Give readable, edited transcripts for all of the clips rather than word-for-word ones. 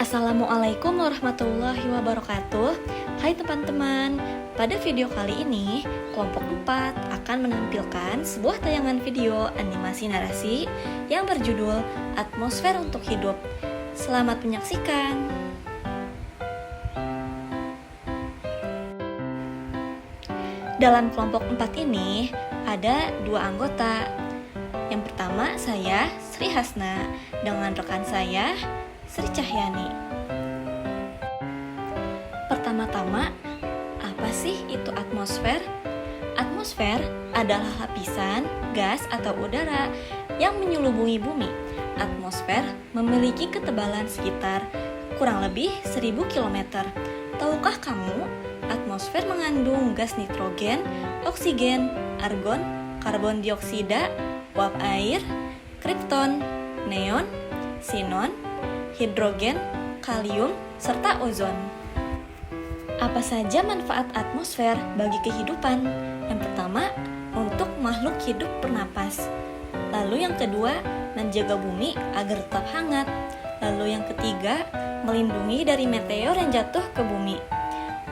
Assalamualaikum warahmatullahi wabarakatuh. Hai teman-teman, pada video kali ini kelompok 4 akan menampilkan sebuah tayangan video animasi narasi yang berjudul Atmosfer untuk Hidup. Selamat menyaksikan. Dalam kelompok 4 ini ada 2 anggota. Yang pertama saya, Sri Hasna, dengan rekan saya, Sri Cahyani. Pertama-tama, apa sih itu atmosfer? Atmosfer adalah lapisan gas atau udara yang menyelubungi bumi. Atmosfer memiliki ketebalan sekitar kurang lebih 1000 km. Tahukah kamu, atmosfer mengandung gas nitrogen, oksigen, argon, karbon dioksida, uap air, kripton, neon, sinon, hidrogen, kalium, serta ozon. Apa saja manfaat atmosfer bagi kehidupan? Yang pertama, untuk makhluk hidup bernapas. Lalu yang kedua, menjaga bumi agar tetap hangat. Lalu yang ketiga, melindungi dari meteor yang jatuh ke bumi.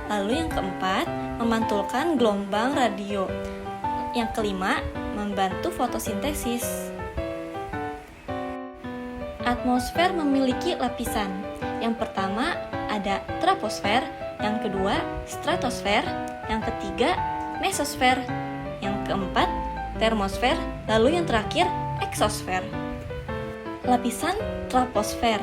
Lalu yang keempat, memantulkan gelombang radio. Yang kelima, membantu fotosintesis. Atmosfer memiliki lapisan. Yang pertama ada troposfer, yang kedua stratosfer, yang ketiga mesosfer, yang keempat termosfer, lalu yang terakhir eksosfer. Lapisan troposfer,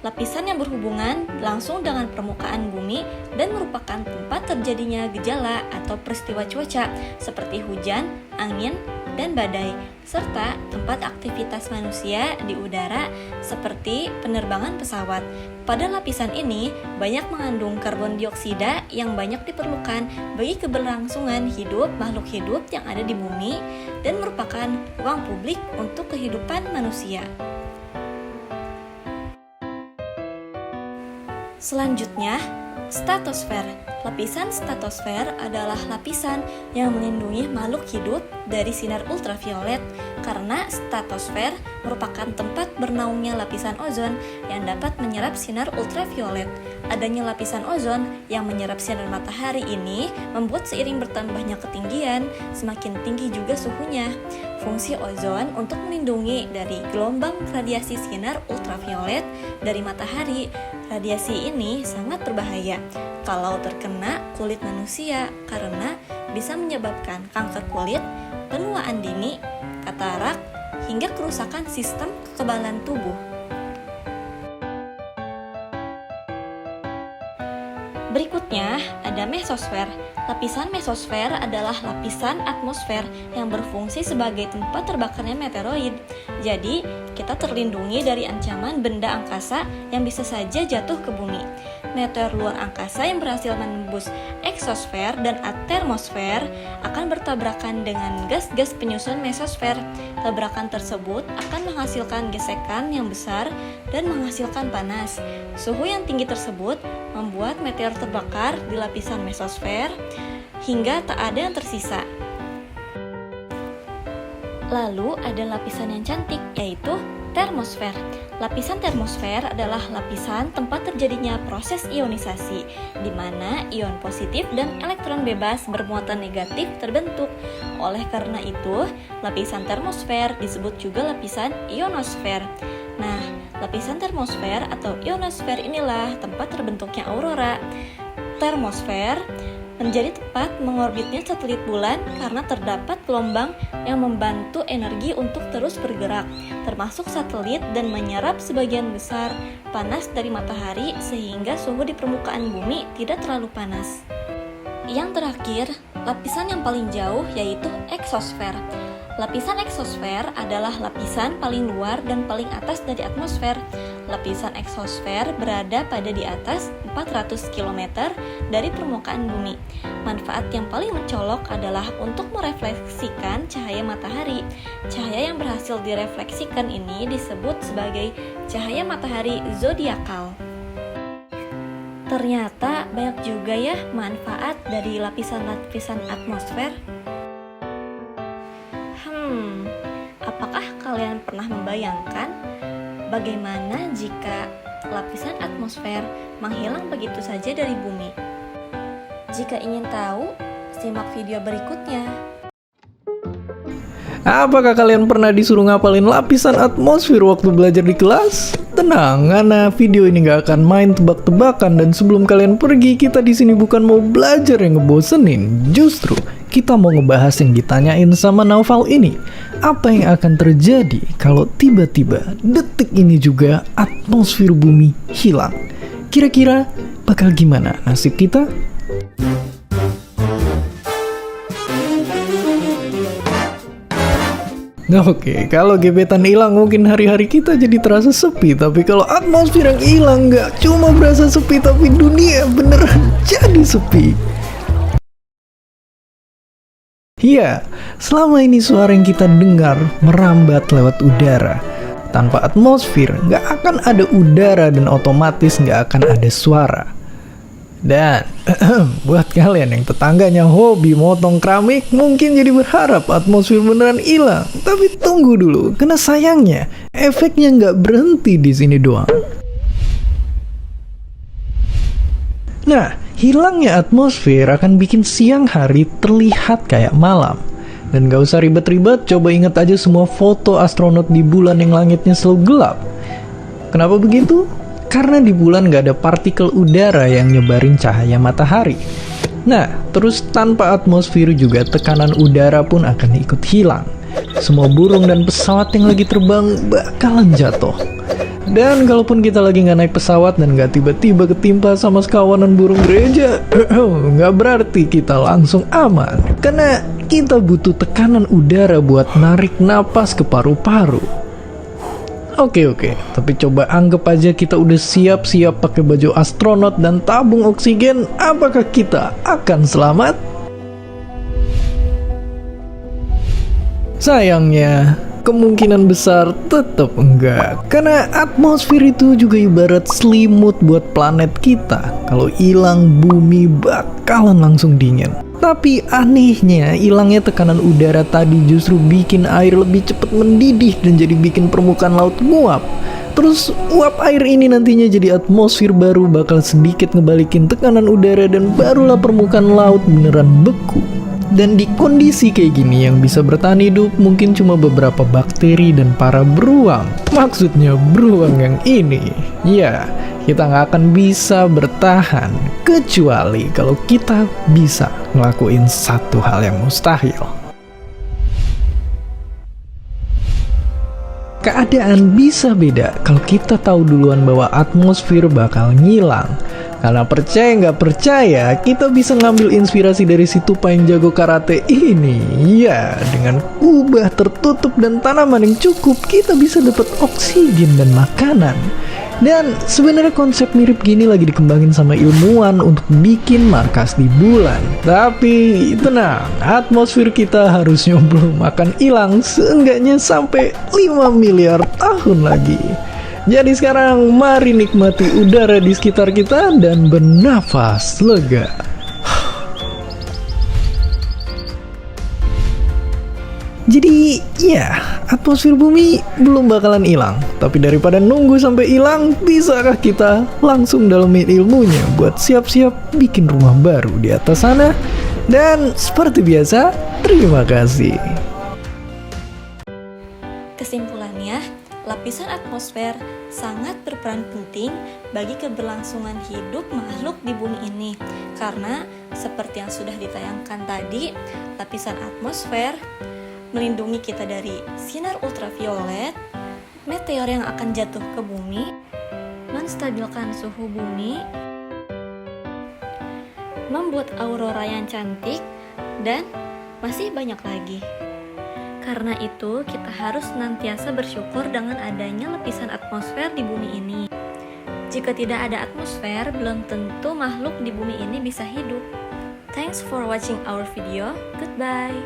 lapisan yang berhubungan langsung dengan permukaan bumi dan merupakan tempat terjadinya gejala atau peristiwa cuaca seperti hujan, angin, dan badai, serta tempat aktivitas manusia di udara seperti penerbangan pesawat. Pada lapisan ini banyak mengandung karbon dioksida yang banyak diperlukan bagi keberlangsungan hidup makhluk hidup yang ada di bumi dan merupakan ruang publik untuk kehidupan manusia. Selanjutnya, stratosfer. Lapisan stratosfer adalah lapisan yang melindungi makhluk hidup dari sinar ultraviolet karena stratosfer merupakan tempat bernaungnya lapisan ozon yang dapat menyerap sinar ultraviolet. Adanya lapisan ozon yang menyerap sinar matahari ini membuat seiring bertambahnya ketinggian, semakin tinggi juga suhunya. Fungsi ozon untuk melindungi dari gelombang radiasi sinar ultraviolet dari matahari. Radiasi ini sangat berbahaya kalau terkena kulit manusia karena bisa menyebabkan kanker kulit, penuaan dini, katarak, hingga kerusakan sistem kekebalan tubuh. Berikutnya ada mesosfer. Lapisan mesosfer adalah lapisan atmosfer yang berfungsi sebagai tempat terbakarnya meteoroid. Jadi, kita terlindungi dari ancaman benda angkasa yang bisa saja jatuh ke bumi. Meteor luar angkasa yang berhasil menembus eksosfer dan termosfer akan bertabrakan dengan gas-gas penyusun mesosfer. Tabrakan tersebut akan menghasilkan gesekan yang besar dan menghasilkan panas. Suhu yang tinggi tersebut membuat meteor terbakar di lapisan mesosfer hingga tak ada yang tersisa. Lalu ada lapisan yang cantik, yaitu termosfer. Lapisan termosfer adalah lapisan tempat terjadinya proses ionisasi, di mana ion positif dan elektron bebas bermuatan negatif terbentuk. Oleh karena itu, lapisan termosfer disebut juga lapisan ionosfer. Nah, lapisan termosfer atau ionosfer inilah tempat terbentuknya aurora. Termosfer menjadi tempat mengorbitnya satelit bulan karena terdapat gelombang yang membantu energi untuk terus bergerak, termasuk satelit, dan menyerap sebagian besar panas dari matahari sehingga suhu di permukaan bumi tidak terlalu panas. Yang terakhir, lapisan yang paling jauh yaitu eksosfer. Lapisan eksosfer adalah lapisan paling luar dan paling atas dari atmosfer. Lapisan eksosfer berada pada di atas 400 km dari permukaan bumi. Manfaat yang paling mencolok adalah untuk merefleksikan cahaya matahari. Cahaya yang berhasil direfleksikan ini disebut sebagai cahaya matahari zodiakal. Ternyata banyak juga ya manfaat dari lapisan-lapisan atmosfer. Apakah kalian pernah membayangkan Bagaimana jika lapisan atmosfer menghilang begitu saja dari bumi? Jika ingin tahu, simak video berikutnya. Apakah kalian pernah disuruh ngapalin lapisan atmosfer waktu belajar di kelas? Tenang, karena video ini gak akan main tebak-tebakan, dan sebelum kalian pergi, kita di sini bukan mau belajar yang ngebosenin. Justru kita mau ngebahas yang ditanyain sama Naufal ini. Apa yang akan terjadi kalau tiba-tiba detik ini juga atmosfer bumi hilang? Kira-kira bakal gimana nasib kita? Oke, kalau gebetan hilang mungkin hari-hari kita jadi terasa sepi. Tapi kalau atmosfer yang hilang, nggak cuma berasa sepi, tapi dunia beneran jadi sepi. Iya, selama ini suara yang kita dengar merambat lewat udara. Tanpa atmosfer, nggak akan ada udara dan otomatis nggak akan ada suara. Dan buat kalian yang tetangganya hobi motong keramik, mungkin jadi berharap atmosfer beneran hilang. Tapi tunggu dulu, karena sayangnya efeknya nggak berhenti di sini doang. Nah, hilangnya atmosfer akan bikin siang hari terlihat kayak malam. Dan gak usah ribet-ribet, coba ingat aja semua foto astronot di bulan yang langitnya selalu gelap. Kenapa begitu? Karena di bulan gak ada partikel udara yang nyebarin cahaya matahari. Nah, terus tanpa atmosfer juga tekanan udara pun akan ikut hilang. Semua burung dan pesawat yang lagi terbang bakalan jatuh. Dan kalaupun kita lagi nggak naik pesawat dan nggak tiba-tiba ketimpa sama sekawanan burung gereja, nggak berarti kita langsung aman. Karena kita butuh tekanan udara buat narik napas ke paru-paru. Oke, tapi coba anggap aja kita udah siap-siap pakai baju astronot dan tabung oksigen. Apakah kita akan selamat? Sayangnya, kemungkinan besar tetap enggak. Karena atmosfer itu juga ibarat selimut buat planet kita. Kalau hilang, bumi bakalan langsung dingin. Tapi anehnya, hilangnya tekanan udara tadi justru bikin air lebih cepat mendidih dan jadi bikin permukaan laut nguap. Terus uap air ini nantinya jadi atmosfer baru, bakal sedikit ngebalikin tekanan udara dan barulah permukaan laut beneran beku. Dan di kondisi kayak gini yang bisa bertahan hidup mungkin cuma beberapa bakteri dan para beruang. Maksudnya beruang yang ini. Ya, kita nggak akan bisa bertahan kecuali kalau kita bisa ngelakuin satu hal yang mustahil. Keadaan bisa beda kalau kita tahu duluan bahwa atmosfer bakal ngilang. Karena percaya nggak percaya, kita bisa ngambil inspirasi dari si tupai yang jago karate ini. Ya, dengan kubah tertutup dan tanaman yang cukup, kita bisa dapat oksigen dan makanan. Dan sebenarnya konsep mirip gini lagi dikembangin sama ilmuwan untuk bikin markas di bulan. Tapi tenang, atmosfer kita harusnya belum akan hilang seenggaknya sampai 5 miliar tahun lagi. Jadi sekarang mari nikmati udara di sekitar kita dan bernafas lega. Jadi ya, atmosfer bumi belum bakalan hilang. Tapi daripada nunggu sampai hilang, bisakah kita langsung dalamin ilmunya buat siap-siap bikin rumah baru di atas sana? Dan seperti biasa, terima kasih. Kesimpulannya, lapisan atmosfer sangat berperan penting bagi keberlangsungan hidup makhluk di bumi ini. Karena seperti yang sudah ditayangkan tadi, lapisan atmosfer melindungi kita dari sinar ultraviolet, meteor yang akan jatuh ke bumi, menstabilkan suhu bumi, membuat aurora yang cantik, dan masih banyak lagi. Karena itu, kita harus senantiasa bersyukur dengan adanya lapisan atmosfer di bumi ini. Jika tidak ada atmosfer, belum tentu makhluk di bumi ini bisa hidup. Thanks for watching our video. Goodbye.